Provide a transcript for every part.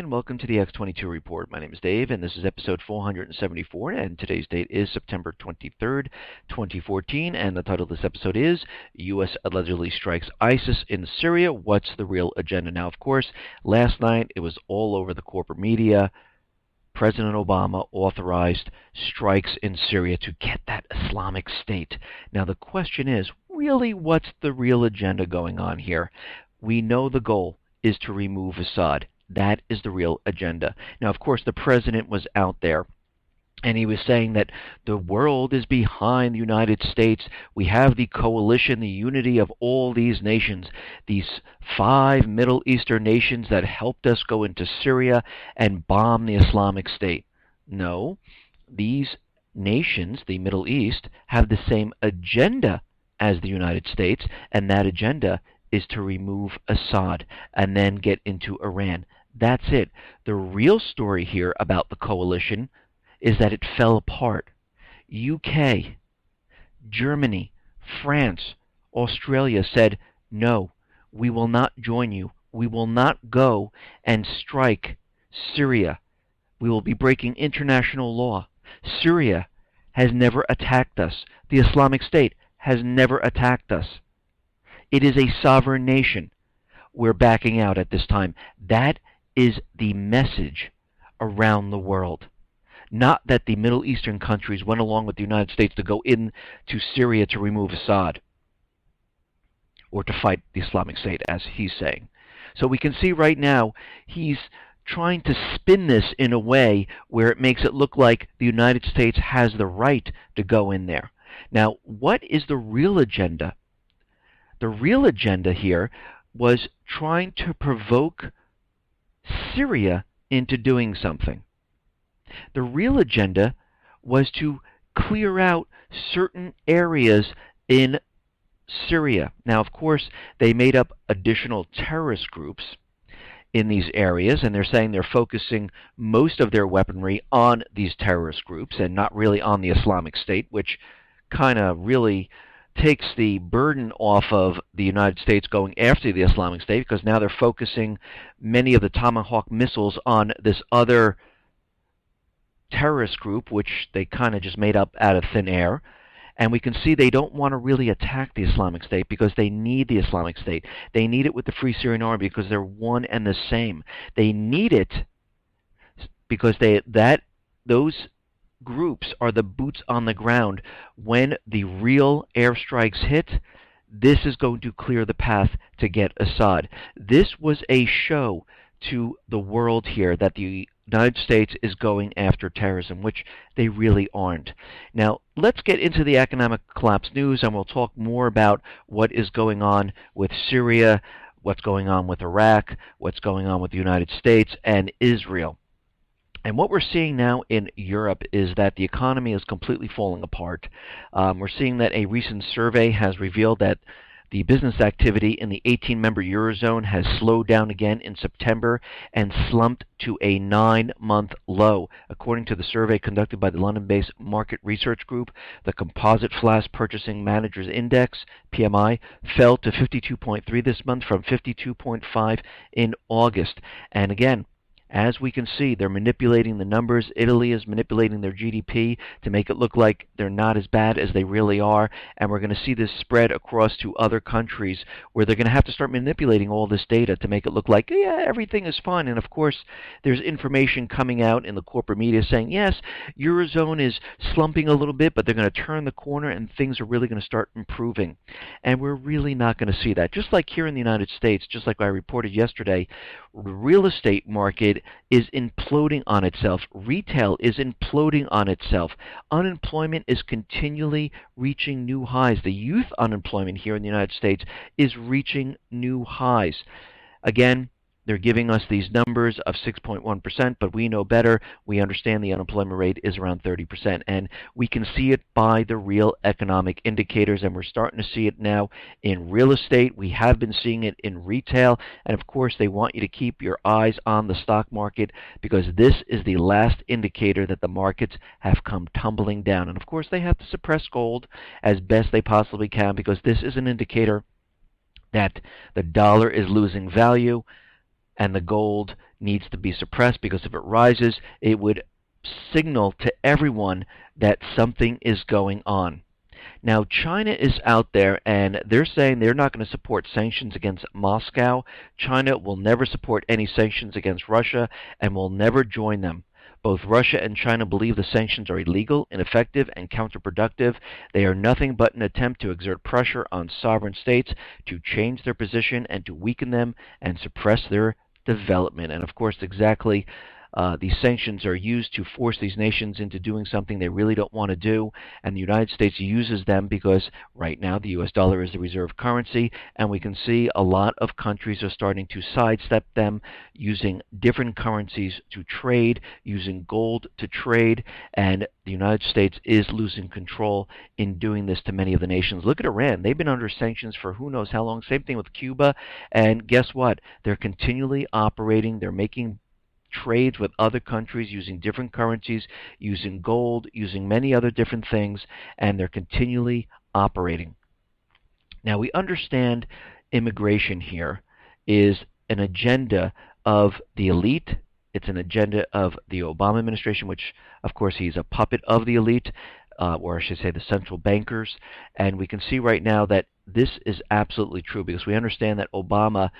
and welcome to the X22 Report. My name is Dave, and this is episode 474, and today's date is September 23rd, 2014, and the title of this episode is U.S. Allegedly Strikes ISIS in Syria. What's the real agenda? Now, of course, last night it was all over the corporate media. President Obama authorized strikes in Syria to get that Islamic State. Now, the question is, really, what's the real agenda going on here? We know the goal is to remove Assad. That is the real agenda. Now, of course, the president was out there, and he was saying that the world is behind the United States. We have the coalition, the unity of all these nations, these 5 Middle Eastern nations that helped us go into Syria and bomb the Islamic State. No, these nations, the Middle East, have the same agenda as the United States, and that agenda is to remove Assad and then get into Iran. That's it. The real story here about the coalition is that it fell apart. UK, Germany, France, Australia said, no, we will not join you. We will not go and strike Syria. We will be breaking international law. Syria has never attacked us. The Islamic State has never attacked us. It is a sovereign nation. We're backing out at this time. That is the message around the world. Not that the Middle Eastern countries went along with the United States to go into Syria to remove Assad or to fight the Islamic State, as he's saying. So we can see right now he's trying to spin this in a way where it makes it look like the United States has the right to go in there. Now, what is the real agenda? The real agenda here was trying to provoke Syria into doing something. The real agenda was to clear out certain areas in Syria. Now, of course, they made up additional terrorist groups in these areas, and they're saying they're focusing most of their weaponry on these terrorist groups and not really on the Islamic State, which kind of really takes the burden off of the United States going after the Islamic State, because now they're focusing many of the Tomahawk missiles on this other terrorist group, which they kind of just made up out of thin air. And we can see they don't want to really attack the Islamic State because they need the Islamic State. They need it with the Free Syrian Army because they're one and the same. They need it because those groups are the boots on the ground. When the real airstrikes hit, this is going to clear the path to get Assad. This was a show to the world here that the United States is going after terrorism, which they really aren't. Now, let's get into the economic collapse news, and we'll talk more about what is going on with Syria, what's going on with Iraq, what's going on with the United States and Israel. And what we're seeing now in Europe is that the economy is completely falling apart. We're seeing that a recent survey has revealed that the business activity in the 18-member Eurozone has slowed down again in September and slumped to a 9-month low. According to the survey conducted by the London-based market research group, the Composite Flash Purchasing Managers Index, PMI, fell to 52.3 this month from 52.5 in August. And again, as we can see, they're manipulating the numbers. Italy is manipulating their GDP to make it look like they're not as bad as they really are. And we're going to see this spread across to other countries where they're going to have to start manipulating all this data to make it look like, yeah, everything is fine. And of course, there's information coming out in the corporate media saying, yes, Eurozone is slumping a little bit, but they're going to turn the corner and things are really going to start improving. And we're really not going to see that. Just like here in the United States, just like I reported yesterday, the real estate market is imploding on itself. Retail is imploding on itself. Unemployment is continually reaching new highs. The youth unemployment here in the United States is reaching new highs. Again, they're giving us these numbers of 6.1%, but we know better. We understand the unemployment rate is around 30%, and we can see it by the real economic indicators, and we're starting to see it now in real estate. We have been seeing it in retail, and of course, they want you to keep your eyes on the stock market because this is the last indicator that the markets have come tumbling down. And of course, they have to suppress gold as best they possibly can because this is an indicator that the dollar is losing value and the gold needs to be suppressed, because if it rises, it would signal to everyone that something is going on. Now, China is out there, and they're saying they're not going to support sanctions against Moscow. China will never support any sanctions against Russia and will never join them. Both Russia and China believe the sanctions are illegal, ineffective, and counterproductive. They are nothing but an attempt to exert pressure on sovereign states to change their position and to weaken them and suppress their development. And of course, exactly, these sanctions are used to force these nations into doing something they really don't want to do, and the United States uses them because right now the U.S. dollar is the reserve currency, and we can see a lot of countries are starting to sidestep them, using different currencies to trade, using gold to trade, and the United States is losing control in doing this to many of the nations. Look at Iran. They've been under sanctions for who knows how long. Same thing with Cuba, and guess what? They're continually operating. They're making trades with other countries using different currencies, using gold, using many other different things, and they're continually operating. Now, we understand immigration here is an agenda of the elite. It's an agenda of the Obama administration, which, of course, he's a puppet of the elite, or I should say the central bankers. And we can see right now that this is absolutely true, because we understand that Obama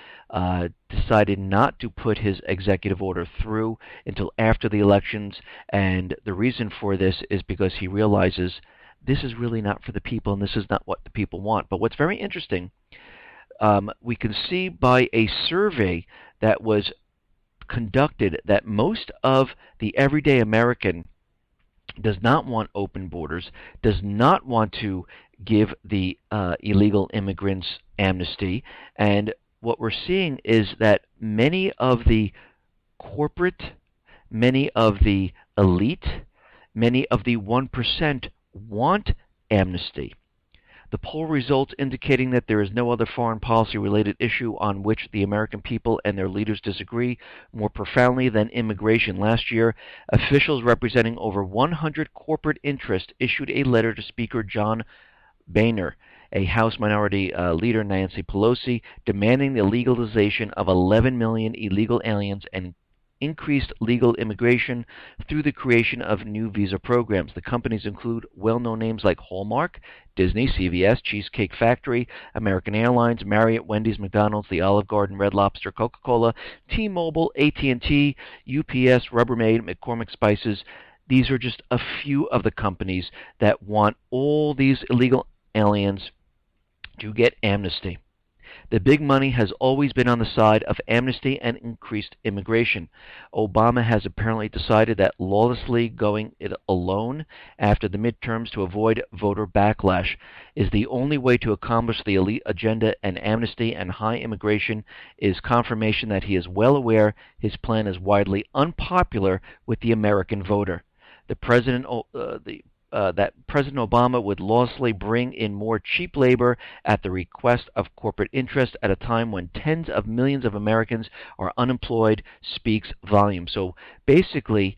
decided not to put his executive order through until after the elections, and the reason for this is because he realizes this is really not for the people, and this is not what the people want. But what's very interesting, we can see by a survey that was conducted that most of the everyday American does not want open borders, does not want to give the illegal immigrants amnesty. And what we're seeing is that many of the corporate, many of the elite, many of the 1% want amnesty. The poll results indicating that there is no other foreign policy-related issue on which the American people and their leaders disagree more profoundly than immigration. Last year, officials representing over 100 corporate interests issued a letter to Speaker John Boehner, a House Minority Leader Nancy Pelosi, demanding the legalization of 11 million illegal aliens and increased legal immigration through the creation of new visa programs. The companies include well-known names like Hallmark, Disney, CVS, Cheesecake Factory, American Airlines, Marriott, Wendy's, McDonald's, the Olive Garden, Red Lobster, Coca-Cola, T-Mobile, AT&T, UPS, Rubbermaid, McCormick Spices. These are just a few of the companies that want all these illegal aliens to get amnesty. The big money has always been on the side of amnesty and increased immigration. Obama has apparently decided that lawlessly going it alone after the midterms to avoid voter backlash is the only way to accomplish the elite agenda, and amnesty and high immigration is confirmation that he is well aware his plan is widely unpopular with the American voter. That President Obama would lawlessly bring in more cheap labor at the request of corporate interests at a time when tens of millions of Americans are unemployed speaks volumes. So basically,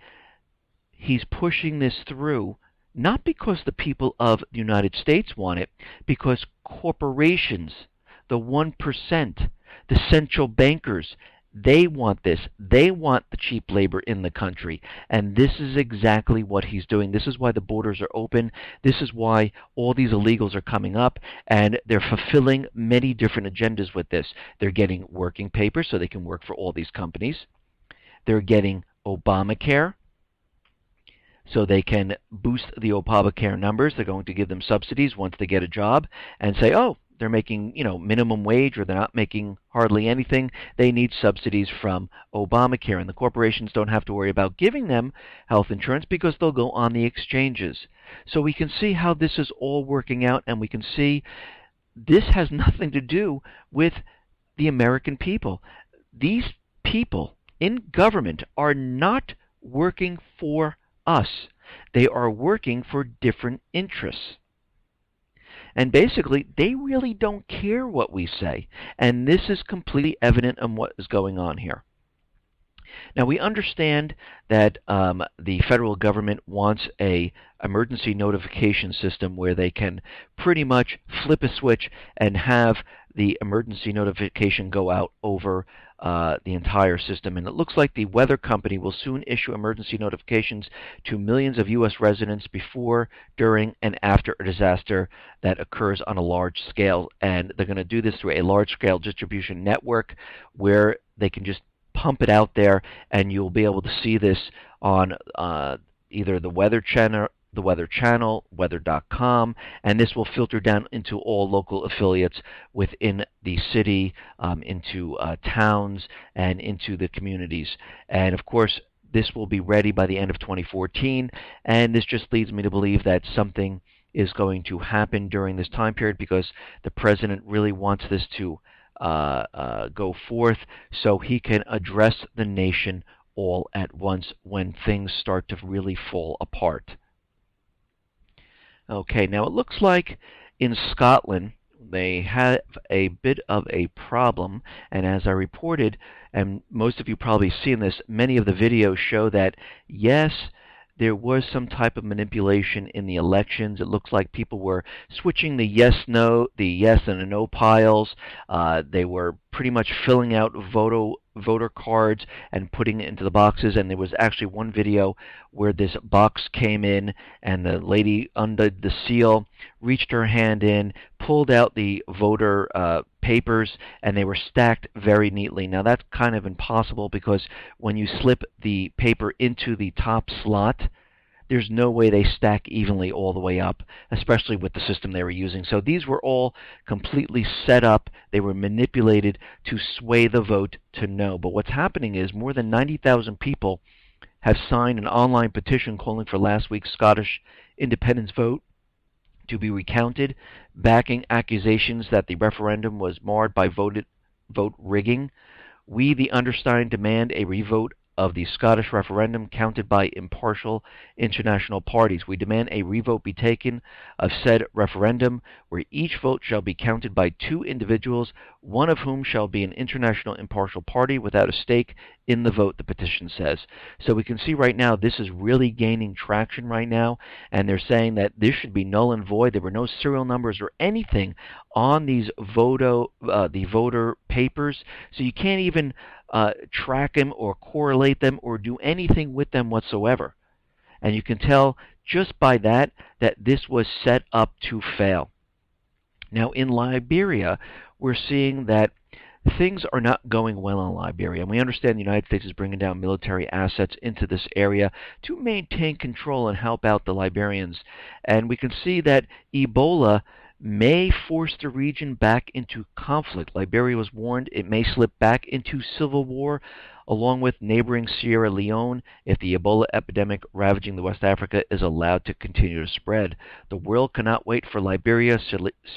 he's pushing this through not because the people of the United States want it, because corporations, the 1%, the central bankers, they want this. They want the cheap labor in the country. And this is exactly what he's doing. This is why the borders are open. This is why all these illegals are coming up. And they're fulfilling many different agendas with this. They're getting working papers so they can work for all these companies. They're getting Obamacare so they can boost the Obamacare numbers. They're going to give them subsidies once they get a job and say, oh, they're making, minimum wage, or they're not making hardly anything. They need subsidies from Obamacare, and the corporations don't have to worry about giving them health insurance because they'll go on the exchanges. So we can see how this is all working out, and we can see this has nothing to do with the American people. These people in government are not working for us. They are working for different interests. And basically, they really don't care what we say. And this is completely evident in what is going on here. Now, we understand that the federal government wants a emergency notification system where they can pretty much flip a switch and have the emergency notification go out over the entire system. And it looks like the weather company will soon issue emergency notifications to millions of U.S. residents before, during, and after a disaster that occurs on a large scale. And they're going to do this through a large-scale distribution network where they can just pump it out there, and you'll be able to see this on either the Weather Channel, weather.com, and this will filter down into all local affiliates within the city, into towns, and into the communities. And of course, this will be ready by the end of 2014, and this just leads me to believe that something is going to happen during this time period because the president really wants this to go forth so he can address the nation all at once when things start to really fall apart. Okay, now it looks like in Scotland they have a bit of a problem, and as I reported, and most of you probably seen this, many of the videos show that yes, there was some type of manipulation in the elections. It looks like people were switching the yes and the no piles. They were pretty much filling out voter cards and putting it into the boxes. And there was actually one video where this box came in and the lady undid the seal, reached her hand in, pulled out the voter papers, and they were stacked very neatly. Now that's kind of impossible because when you slip the paper into the top slot, there's no way they stack evenly all the way up, especially with the system they were using. So these were all completely set up. They were manipulated to sway the vote to no. But what's happening is more than 90,000 people have signed an online petition calling for last week's Scottish independence vote to be recounted, backing accusations that the referendum was marred by vote rigging. We, the undersigned, demand a revote of the Scottish referendum counted by impartial international parties. We demand a revote be taken of said referendum, where each vote shall be counted by two individuals, one of whom shall be an international impartial party without a stake in the vote, the petition says. So we can see right now this is really gaining traction right now, and they're saying that this should be null and void. There were no serial numbers or anything on these the voter papers, so you can't even track them or correlate them or do anything with them whatsoever. And you can tell just by that this was set up to fail. Now in Liberia, we're seeing that things are not going well in Liberia, and we understand the United States is bringing down military assets into this area to maintain control and help out the Liberians. And we can see that Ebola may force the region back into conflict. Liberia was warned it may slip back into civil war along with neighboring Sierra Leone if the Ebola epidemic ravaging the West Africa is allowed to continue to spread. The world cannot wait for Liberia,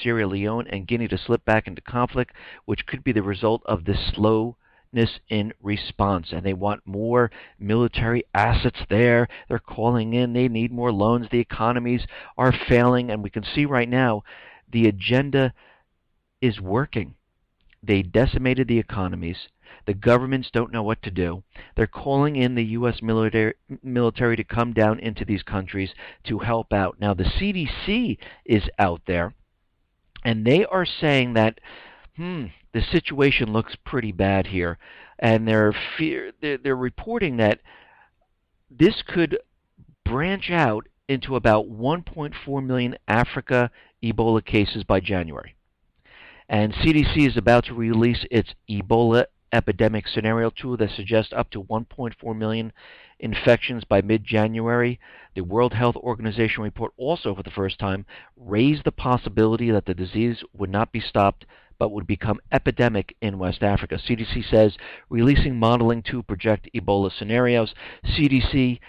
Sierra Leone, and Guinea to slip back into conflict, which could be the result of this slowness in response. And they want more military assets there. They're calling in. They need more loans. The economies are failing, and we can see right now the agenda is working. They decimated the economies. The governments don't know what to do. They're calling in the U.S. military to come down into these countries to help out. Now, the CDC is out there, and they are saying that, the situation looks pretty bad here. And they're reporting that this could branch out into about 1.4 million Africa Ebola cases by January. And CDC is about to release its Ebola epidemic scenario tool that suggests up to 1.4 million infections by mid-January. The World Health Organization report also, for the first time, raised the possibility that the disease would not be stopped but would become epidemic in West Africa. CDC says releasing modeling to project Ebola scenarios. CDC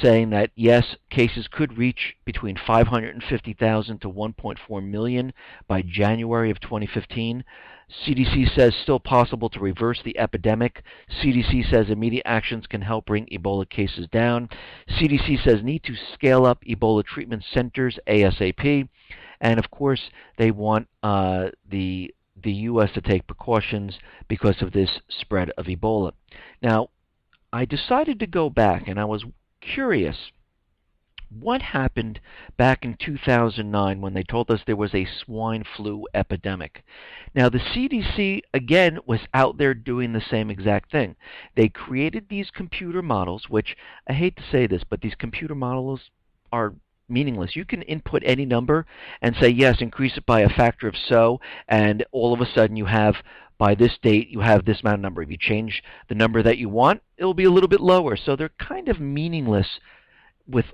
saying that, yes, cases could reach between 550,000 to 1.4 million by January of 2015. CDC says still possible to reverse the epidemic. CDC says immediate actions can help bring Ebola cases down. CDC says need to scale up Ebola treatment centers ASAP. And of course, they want the U.S. to take precautions because of this spread of Ebola. Now, I decided to go back and I was curious what happened back in 2009 when they told us there was a swine flu epidemic. Now, the CDC, again, was out there doing the same exact thing. They created these computer models, which I hate to say this, but these computer models are meaningless. You can input any number and say, yes, increase it by a factor of so, and all of a sudden you have, by this date, you have this amount of number. If you change the number that you want, it'll be a little bit lower. So they're kind of meaningless with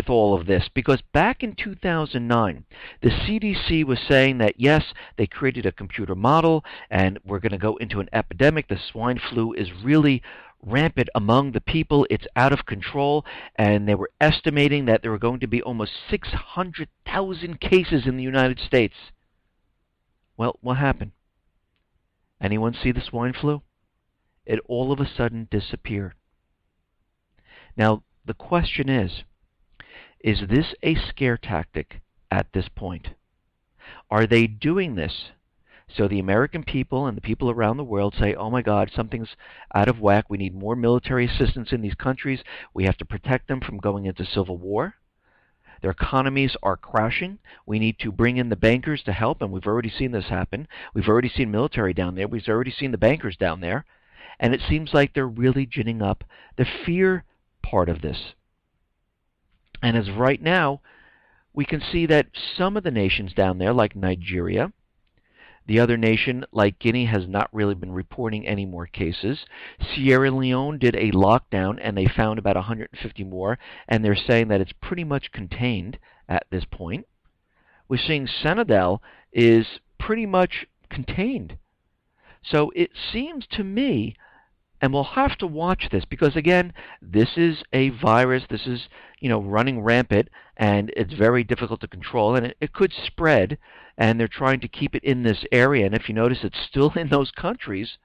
all of this, because back in 2009, the CDC was saying that yes, they created a computer model and we're going to go into an epidemic. The swine flu is really rampant among the people. It's out of control, and they were estimating that there were going to be almost 600,000 cases in the United States. Well, what happened? Anyone see the swine flu? It all of a sudden disappeared. Now, the question is this a scare tactic at this point? Are they doing this so the American people and the people around the world say, oh my God, something's out of whack, we need more military assistance in these countries, we have to protect them from going into civil war, their economies are crashing, we need to bring in the bankers to help, and we've already seen this happen, we've already seen military down there, we've already seen the bankers down there, and it seems like they're really ginning up the fear part of this. And as of right now, we can see that some of the nations down there, like Nigeria, the other nation, like Guinea, has not really been reporting any more cases. Sierra Leone did a lockdown, and they found about 150 more, and they're saying that it's pretty much contained at this point. We're seeing Senegal is pretty much contained. So it seems to me, and we'll have to watch this, because again, this is a virus, this is, running rampant, and it's very difficult to control, and it could spread, and they're trying to keep it in this area. And if you notice, it's still in those countries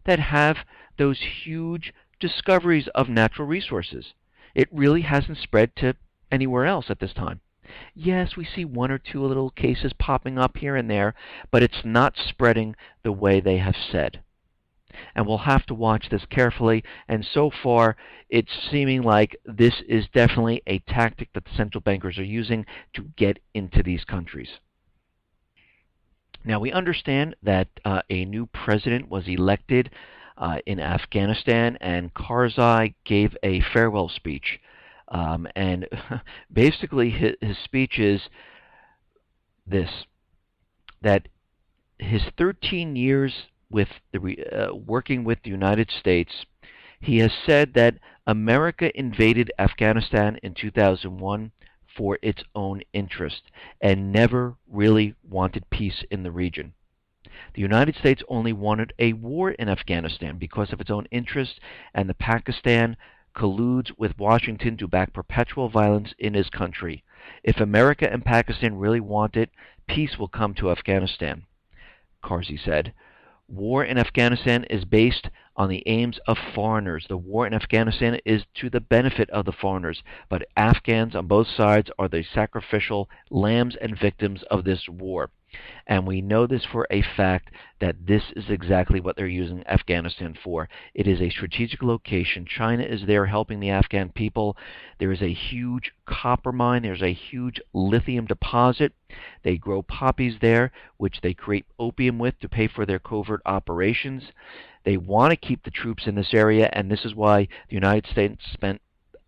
that have those huge discoveries of natural resources. It really hasn't spread to anywhere else at this time. Yes, we see one or two little cases popping up here and there, but it's not spreading the way they have said. And we'll have to watch this carefully, and so far it's seeming like this is definitely a tactic that the central bankers are using to get into these countries. Now, we understand that a new president was elected in Afghanistan, and Karzai gave a farewell speech. And basically his speech is this, that his 13 years with working with the United States, he has said that America invaded Afghanistan in 2001 for its own interest and never really wanted peace in the region. The United States only wanted a war in Afghanistan because of its own interest, and the Pakistan colludes with Washington to back perpetual violence in his country. If America and Pakistan really want it, peace will come to Afghanistan, Karzai said. War in Afghanistan is based on the aims of foreigners. The war in Afghanistan is to the benefit of the foreigners, but Afghans on both sides are the sacrificial lambs and victims of this war. And we know this for a fact, that this is exactly what they're using Afghanistan for. It is a strategic location. China is there helping the Afghan people. There is a huge copper mine. There's a huge lithium deposit. They grow poppies there, which they create opium with to pay for their covert operations. They want to keep the troops in this area, and this is why the United States spent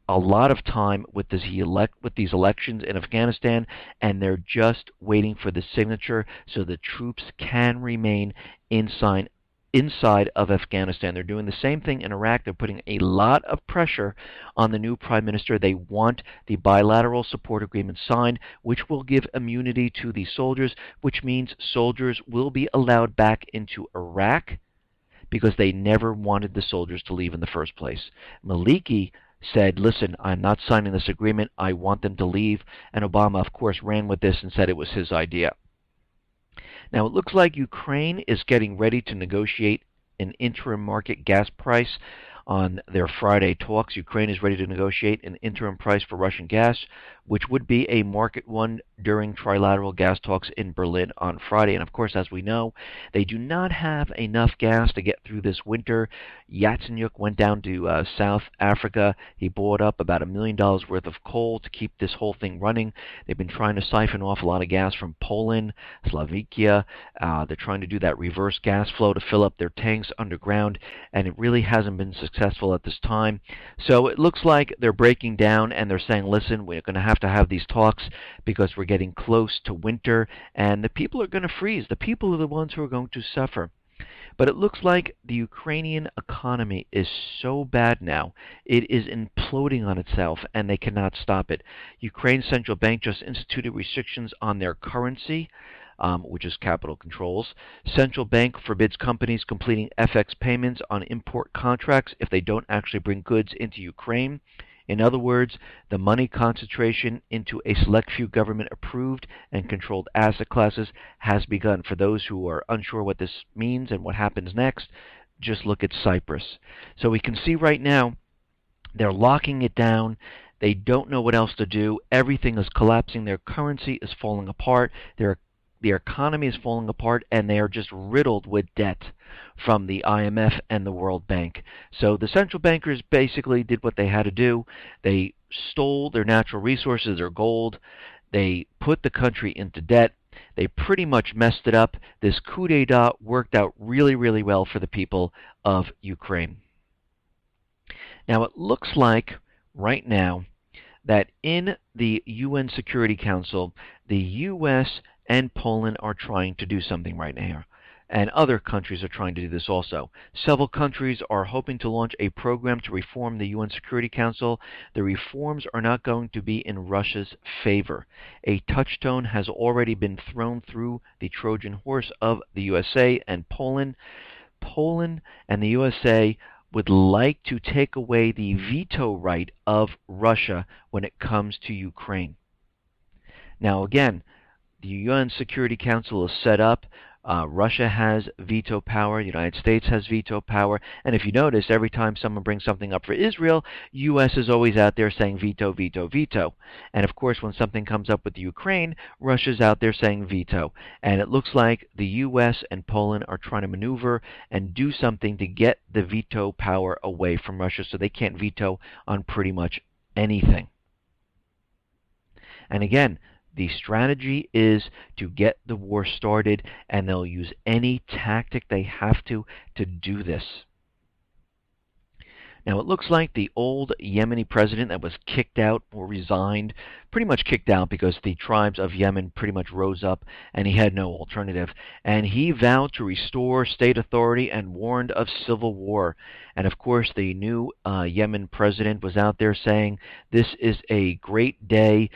a lot of time with these elections in Afghanistan, and they're just waiting for the signature so the troops can remain inside of Afghanistan. They're doing the same thing in Iraq. They're putting a lot of pressure on the new prime minister. They want the bilateral support agreement signed, which will give immunity to the soldiers, which means soldiers will be allowed back into Iraq because they never wanted the soldiers to leave in the first place. Maliki said, listen, I'm not signing this agreement, I want them to leave, and Obama, of course, ran with this and said it was his idea. Now, it looks like Ukraine is getting ready to negotiate an interim market gas price on their Friday talks. Ukraine is ready to negotiate an interim price for Russian gas, which would be a market one during trilateral gas talks in Berlin on Friday. And of course, as we know, they do not have enough gas to get through this winter. Yatsenyuk went down to South Africa. He bought up about $1 million worth of coal to keep this whole thing running. They've been trying to siphon off a lot of gas from Poland, Slovakia. They're trying to do that reverse gas flow to fill up their tanks underground, and it really hasn't been successful at this time. So it looks like they're breaking down, and they're saying, listen, we're going to have these talks because we're getting close to winter, and the people are going to freeze. The people are the ones who are going to suffer. But it looks like the Ukrainian economy is so bad now, it is imploding on itself, and they cannot stop it. Ukraine's central bank just instituted restrictions on their currency, which is capital controls. Central bank forbids companies completing FX payments on import contracts if they don't actually bring goods into Ukraine. In other words, the money concentration into a select few government-approved and controlled asset classes has begun. For those who are unsure what this means and what happens next, just look at Cyprus. So we can see right now they're locking it down. They don't know what else to do. Everything is collapsing. Their currency is falling apart. Their economy is falling apart, and they are just riddled with debt from the IMF and the World Bank. So the central bankers basically did what they had to do. They stole their natural resources, their gold. They put the country into debt. They pretty much messed it up. This coup d'etat worked out really, really well for the people of Ukraine. Now it looks like right now that in the UN Security Council, the U.S. and Poland are trying to do something right now. And other countries are trying to do this also. Several countries are hoping to launch a program to reform the UN Security Council. The reforms are not going to be in Russia's favor. A touchstone has already been thrown through the Trojan horse of the USA and Poland. Poland and the USA would like to take away the veto right of Russia when it comes to Ukraine. Now again, the UN Security Council is set up. Russia has veto power. The United States has veto power. And if you notice, every time someone brings something up for Israel, U.S. is always out there saying veto, veto, veto. And of course, when something comes up with the Ukraine, Russia's out there saying veto. And it looks like the U.S. and Poland are trying to maneuver and do something to get the veto power away from Russia so they can't veto on pretty much anything. And again, the strategy is to get the war started, and they'll use any tactic they have to do this. Now, it looks like the old Yemeni president that was kicked out or resigned, pretty much kicked out because the tribes of Yemen pretty much rose up and he had no alternative. And he vowed to restore state authority and warned of civil war. And of course, the new Yemen president was out there saying, this is a great day.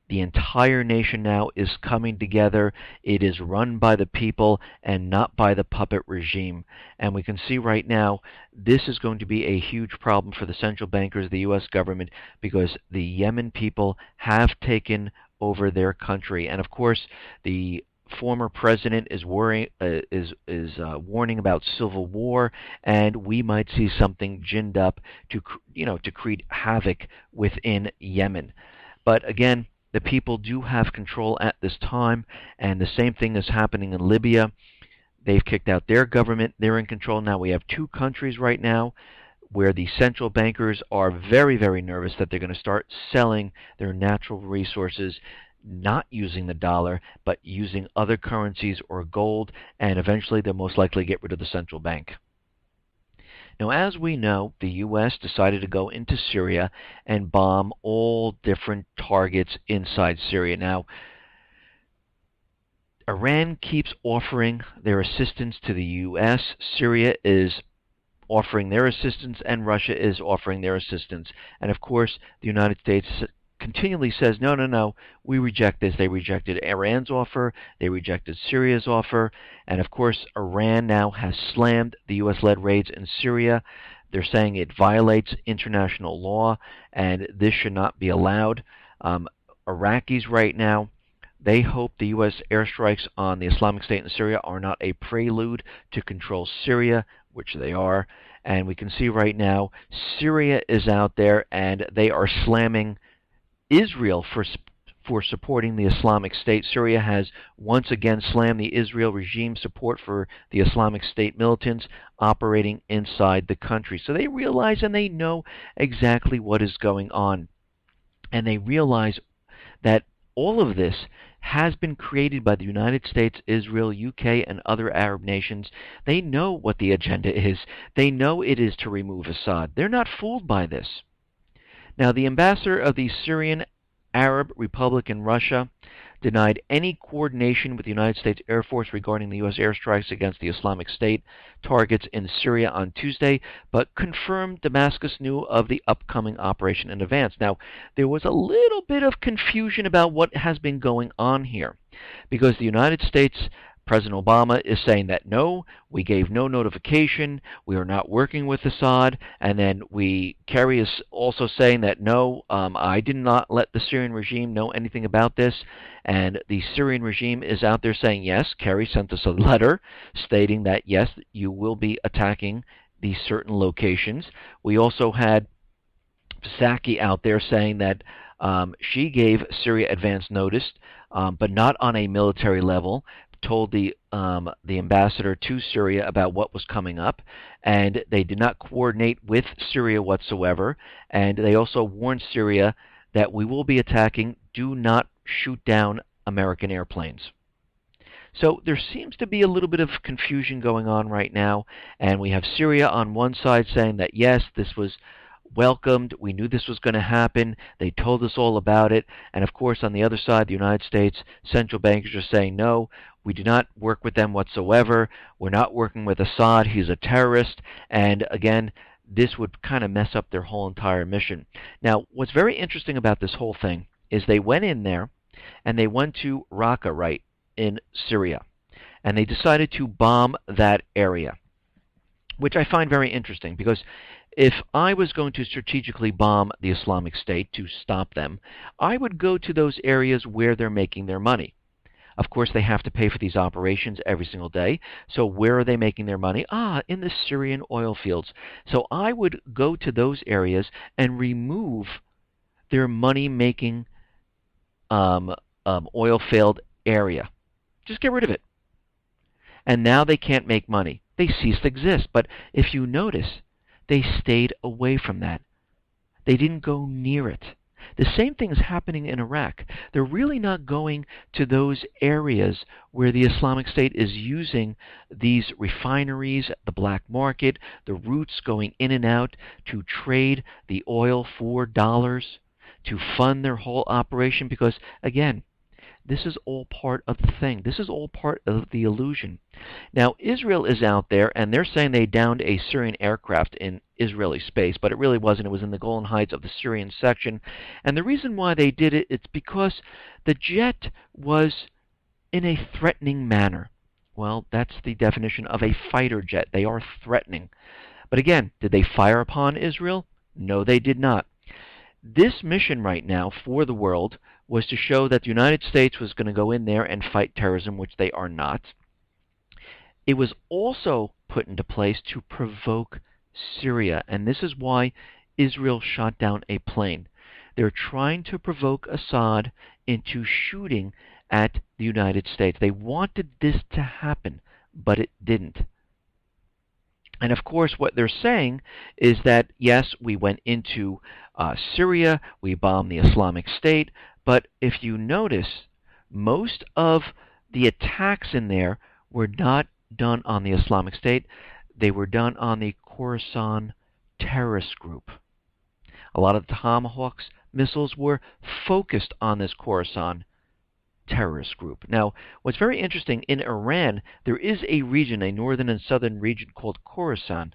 The entire nation now is coming together. It is run by the people and not by the puppet regime. And we can see right now this is going to be a huge problem for the central bankers of the U.S. government because the Yemen people have taken over their country. And of course, the former president is warning about civil war, and we might see something ginned up to create havoc within Yemen. But again, the people do have control at this time, and the same thing is happening in Libya. They've kicked out their government. They're in control now. We have two countries right now where the central bankers are very, very nervous that they're going to start selling their natural resources, not using the dollar, but using other currencies or gold, and eventually they'll most likely get rid of the central bank. Now, as we know, the U.S. decided to go into Syria and bomb all different targets inside Syria. Now, Iran keeps offering their assistance to the U.S. Syria is offering their assistance, and Russia is offering their assistance. And of course, the United States continually says, no, no, no, we reject this. They rejected Iran's offer. They rejected Syria's offer. And of course, Iran now has slammed the U.S.-led raids in Syria. They're saying it violates international law, and this should not be allowed. Iraqis right now, they hope the U.S. airstrikes on the Islamic State in Syria are not a prelude to control Syria, which they are. And we can see right now Syria is out there, and they are slamming Israel for supporting the Islamic State. Syria has once again slammed the Israel regime support for the Islamic State militants operating inside the country. So they realize and they know exactly what is going on. And they realize that all of this has been created by the United States, Israel, UK, and other Arab nations. They know what the agenda is. They know it is to remove Assad. They're not fooled by this. Now, the ambassador of the Syrian Arab Republic in Russia denied any coordination with the United States Air Force regarding the U.S. airstrikes against the Islamic State targets in Syria on Tuesday, but confirmed Damascus knew of the upcoming operation in advance. Now, there was a little bit of confusion about what has been going on here, because the United States President Obama is saying that no, we gave no notification, we are not working with Assad, and then Kerry is also saying that no, I did not let the Syrian regime know anything about this, and the Syrian regime is out there saying yes, Kerry sent us a letter stating that yes, you will be attacking these certain locations. We also had Psaki out there saying that she gave Syria advance notice, but not on a military level, told the ambassador to Syria about what was coming up, and they did not coordinate with Syria whatsoever, and they also warned Syria that we will be attacking, do not shoot down American airplanes. So there seems to be a little bit of confusion going on right now, and we have Syria on one side saying that yes, this was welcomed, we knew this was going to happen, they told us all about it, and of course on the other side the United States central bankers are saying no, we do not work with them whatsoever, we're not working with Assad, he's a terrorist, and again, this would kind of mess up their whole entire mission. Now, what's very interesting about this whole thing is they went in there and they went to Raqqa, right, in Syria, and they decided to bomb that area, which I find very interesting, because if I was going to strategically bomb the Islamic State to stop them, I would go to those areas where they're making their money. Of course, they have to pay for these operations every single day. So where are they making their money? In the Syrian oil fields. So I would go to those areas and remove their money-making oil field area. Just get rid of it. And now they can't make money. They cease to exist. But if you notice, they stayed away from that. They didn't go near it. The same thing is happening in Iraq. They're really not going to those areas where the Islamic State is using these refineries, the black market, the routes going in and out to trade the oil for dollars, to fund their whole operation, because, again, this is all part of the thing. This is all part of the illusion. Now, Israel is out there, and they're saying they downed a Syrian aircraft in Israeli space, but it really wasn't. It was in the Golan Heights of the Syrian section. And the reason why they did it, it's because the jet was in a threatening manner. Well, that's the definition of a fighter jet. They are threatening. But again, did they fire upon Israel? No, they did not. This mission right now for the world was to show that the United States was going to go in there and fight terrorism, which they are not. It was also put into place to provoke Syria, and this is why Israel shot down a plane. They're trying to provoke Assad into shooting at the United States. They wanted this to happen, but it didn't. And of course, what they're saying is that, yes, we went into Syria, we bombed the Islamic State, but if you notice, most of the attacks in there were not done on the Islamic State. They were done on the Khorasan terrorist group. A lot of the Tomahawks missiles were focused on this Khorasan terrorist group. Now, what's very interesting, in Iran, there is a region, a northern and southern region called Khorasan.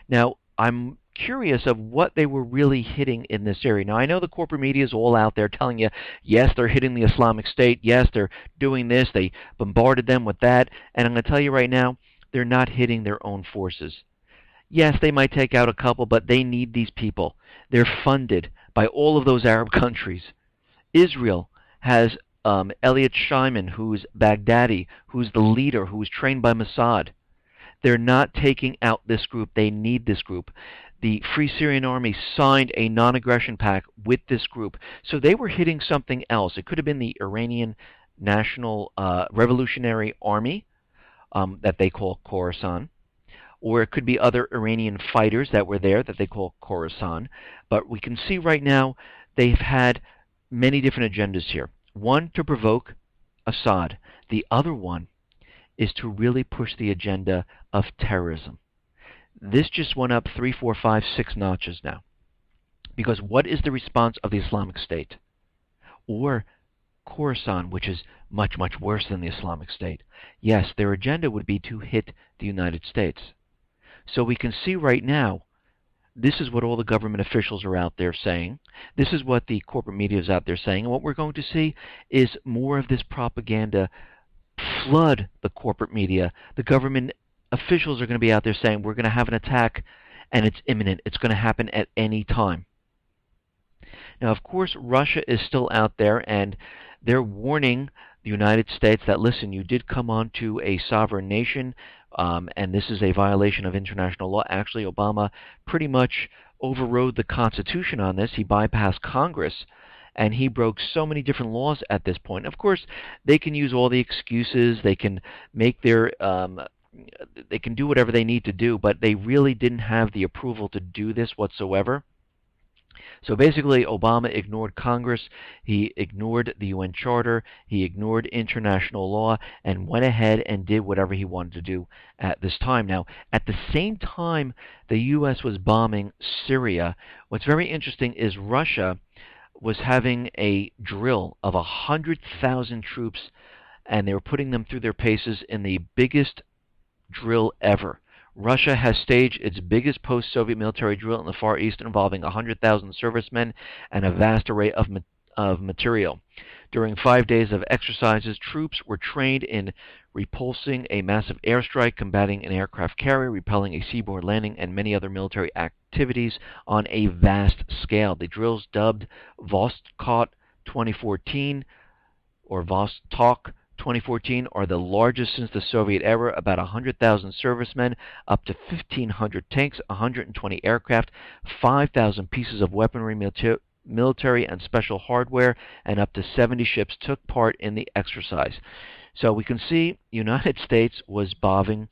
Now, I'm curious of what they were really hitting in this area. Now, I know the corporate media is all out there telling you, yes, they're hitting the Islamic State, yes, they're doing this, they bombarded them with that, and I'm going to tell you right now, they're not hitting their own forces. Yes, they might take out a couple, but they need these people. They're funded by all of those Arab countries. Israel has Elliot Shimon, who's Baghdadi, who's the leader, who's trained by Mossad. They're not taking out this group. They need this group. The Free Syrian Army signed a non-aggression pact with this group. So they were hitting something else. It could have been the Iranian National Revolutionary Army that they call Khorasan, or it could be other Iranian fighters that were there that they call Khorasan. But we can see right now they've had many different agendas here. One, to provoke Assad. The other one is to really push the agenda of terrorism. This just went up 3, 4, 5, 6 notches now. Because what is the response of the Islamic State? Or Khorasan, which is much, much worse than the Islamic State. Yes, their agenda would be to hit the United States. So we can see right now, this is what all the government officials are out there saying. This is what the corporate media is out there saying. And what we're going to see is more of this propaganda flood the corporate media. The government officials are going to be out there saying, we're going to have an attack, and it's imminent. It's going to happen at any time. Now, of course, Russia is still out there, and they're warning the United States that, listen, you did come onto a sovereign nation, and this is a violation of international law. Actually, Obama pretty much overrode the Constitution on this. He bypassed Congress, and he broke so many different laws at this point. Of course, they can use all the excuses. They can make their they can do whatever they need to do, but they really didn't have the approval to do this whatsoever. So basically, Obama ignored Congress, he ignored the UN Charter, he ignored international law, and went ahead and did whatever he wanted to do at this time. Now, at the same time the U.S. was bombing Syria, what's very interesting is Russia was having a drill of 100,000 troops, and they were putting them through their paces in the biggest drill ever. Russia has staged its biggest post-Soviet military drill in the Far East involving 100,000 servicemen and a vast array of material. During 5 days of exercises, troops were trained in repulsing a massive airstrike, combating an aircraft carrier, repelling a seaboard landing, and many other military activities on a vast scale. The drills, dubbed Vostok 2014 or Vostok 2014, are the largest since the Soviet era. About 100,000 servicemen, up to 1,500 tanks, 120 aircraft, 5,000 pieces of weaponry, military and special hardware, and up to 70 ships took part in the exercise. So we can see the United States was bombing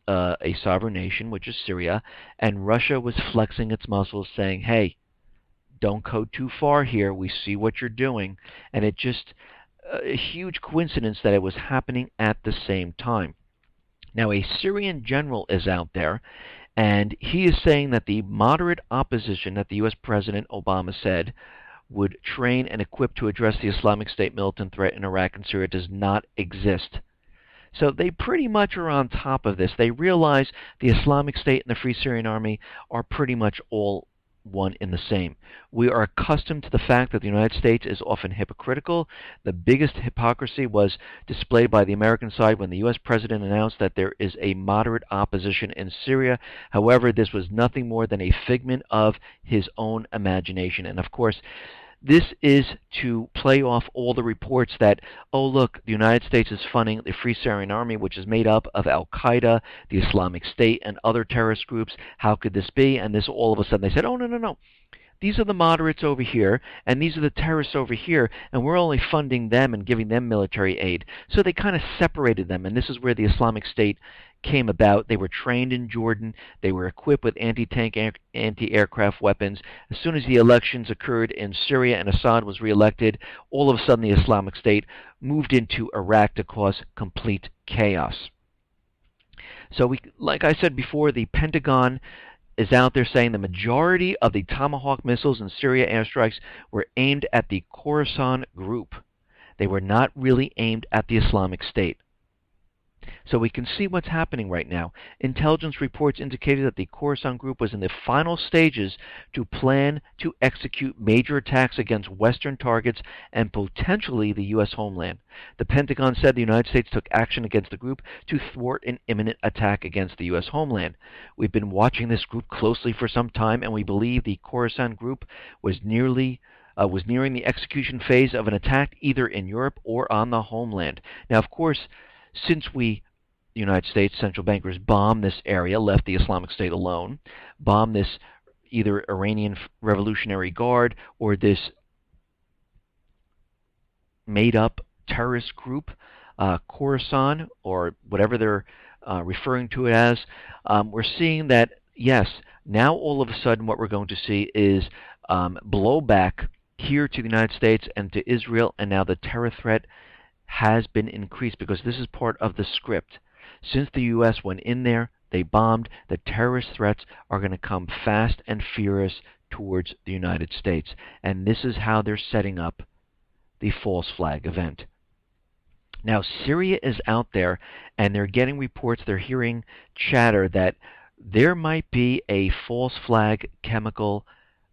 a sovereign nation, which is Syria, and Russia was flexing its muscles, saying, hey, don't go too far here. We see what you're doing. And it just a huge coincidence that it was happening at the same time. Now, a Syrian general is out there, and he is saying that the moderate opposition that the U.S. President Obama said would train and equip to address the Islamic State militant threat in Iraq and Syria does not exist. So they pretty much are on top of this. They realize the Islamic State and the Free Syrian Army are pretty much all one in the same. We are accustomed to the fact that the United States is often hypocritical. The biggest hypocrisy was displayed by the American side when the U.S. President announced that there is a moderate opposition in Syria. However, this was nothing more than a figment of his own imagination. And of course, this is to play off all the reports that, oh look, the United States is funding the Free Syrian Army, which is made up of Al-Qaeda, the Islamic State, and other terrorist groups. How could this be? And this all of a sudden they said, oh, no. These are the moderates over here, and these are the terrorists over here, and we're only funding them and giving them military aid. So they kind of separated them, and this is where the Islamic State came about. They were trained in Jordan. They were equipped with anti-tank, anti-aircraft weapons. As soon as the elections occurred in Syria and Assad was reelected, all of a sudden the Islamic State moved into Iraq to cause complete chaos. So like I said before, the Pentagon is out there saying the majority of the Tomahawk missiles and Syria airstrikes were aimed at the Khorasan group. They were not really aimed at the Islamic State. So we can see what's happening right now. Intelligence reports indicated that the Khorasan group was in the final stages to plan to execute major attacks against Western targets and potentially the U.S. homeland. The Pentagon said the United States took action against the group to thwart an imminent attack against the U.S. homeland. We've been watching this group closely for some time, and we believe the Khorasan group was nearing the execution phase of an attack either in Europe or on the homeland. Now, of course, since we the United States central bankers bombed this area, left the Islamic State alone, bombed this either Iranian Revolutionary Guard or this made-up terrorist group, Khorasan, or whatever they're referring to it as. We're seeing that, yes, now all of a sudden what we're going to see is blowback here to the United States and to Israel, and now the terror threat has been increased because this is part of the script. Since the U.S. went in there, they bombed, the terrorist threats are going to come fast and furious towards the United States. And this is how they're setting up the false flag event. Now, Syria is out there, and they're getting reports, they're hearing chatter that there might be a false flag chemical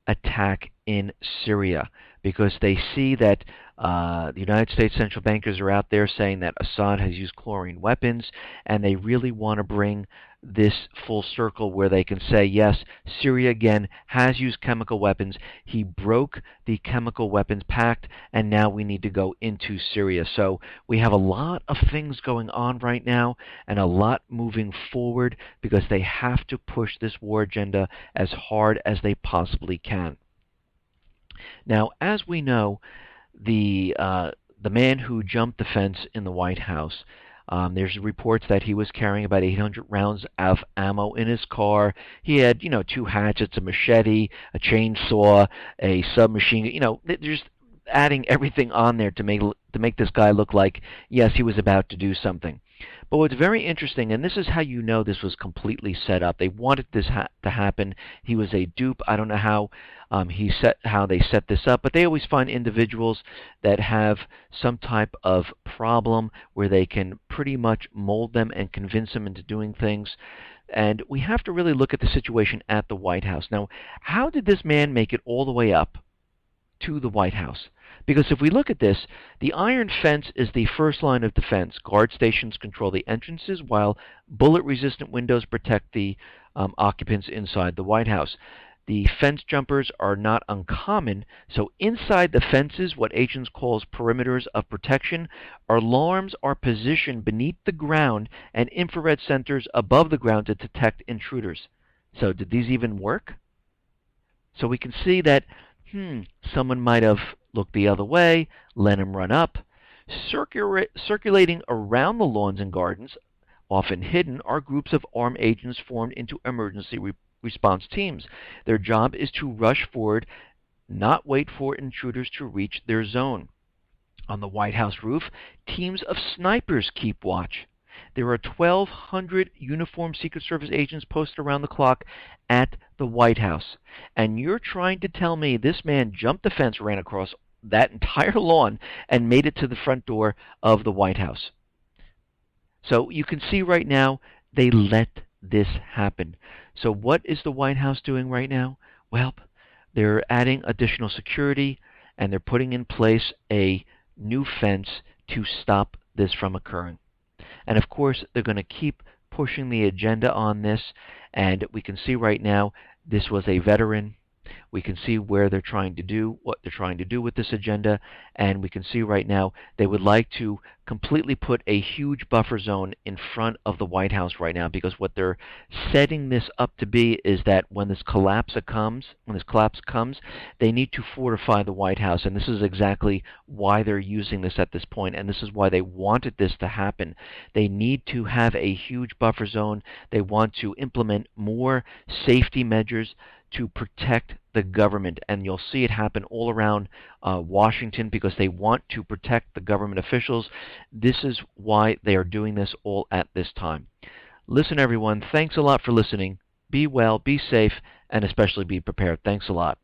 attack in Syria because they see that the United States central bankers are out there saying that Assad has used chlorine weapons, and they really want to bring this full circle where they can say, yes, Syria again has used chemical weapons. He broke the chemical weapons pact, and now we need to go into Syria. So we have a lot of things going on right now and a lot moving forward because they have to push this war agenda as hard as they possibly can. Now, as we know, the man who jumped the fence in the White House, there's reports that he was carrying about 800 rounds of ammo in his car. He had, 2 hatchets, a machete, a chainsaw, a submachine. They're just adding everything on there to make this guy look like, yes, he was about to do something. But what's very interesting, and this is how you know this was completely set up. They wanted this to happen. He was a dupe. I don't know how they set this up, but they always find individuals that have some type of problem where they can pretty much mold them and convince them into doing things. And we have to really look at the situation at the White House. Now, how did this man make it all the way up to the White House? Because if we look at this, the iron fence is the first line of defense. Guard stations control the entrances, while bullet-resistant windows protect the occupants inside the White House. The fence jumpers are not uncommon, so inside the fences, what agents call perimeters of protection, alarms are positioned beneath the ground and infrared sensors above the ground to detect intruders. So did these even work? So we can see that someone might have looked the other way, let him run up. Circulating around the lawns and gardens, often hidden, are groups of armed agents formed into emergency response teams. Their job is to rush forward, not wait for intruders to reach their zone. On the White House roof, teams of snipers keep watch. There are 1,200 uniformed Secret Service agents posted around the clock at the White House. And you're trying to tell me this man jumped the fence, ran across that entire lawn, and made it to the front door of the White House. So you can see right now they let this happen. So what is the White House doing right now? Well, they're adding additional security, and they're putting in place a new fence to stop this from occurring. And of course, they're going to keep pushing the agenda on this, and we can see right now this was a veteran. We can see where they're trying to do, what they're trying to do with this agenda, and we can see right now they would like to completely put a huge buffer zone in front of the White House right now, because what they're setting this up to be is that when this collapse comes, they need to fortify the White House, and this is exactly why they're using this at this point, and this is why they wanted this to happen. They need to have a huge buffer zone. They want to implement more safety measures to protect the government, and you'll see it happen all around Washington because they want to protect the government officials. This is why they are doing this all at this time. Listen, everyone, thanks a lot for listening. Be well, be safe, and especially be prepared. Thanks a lot.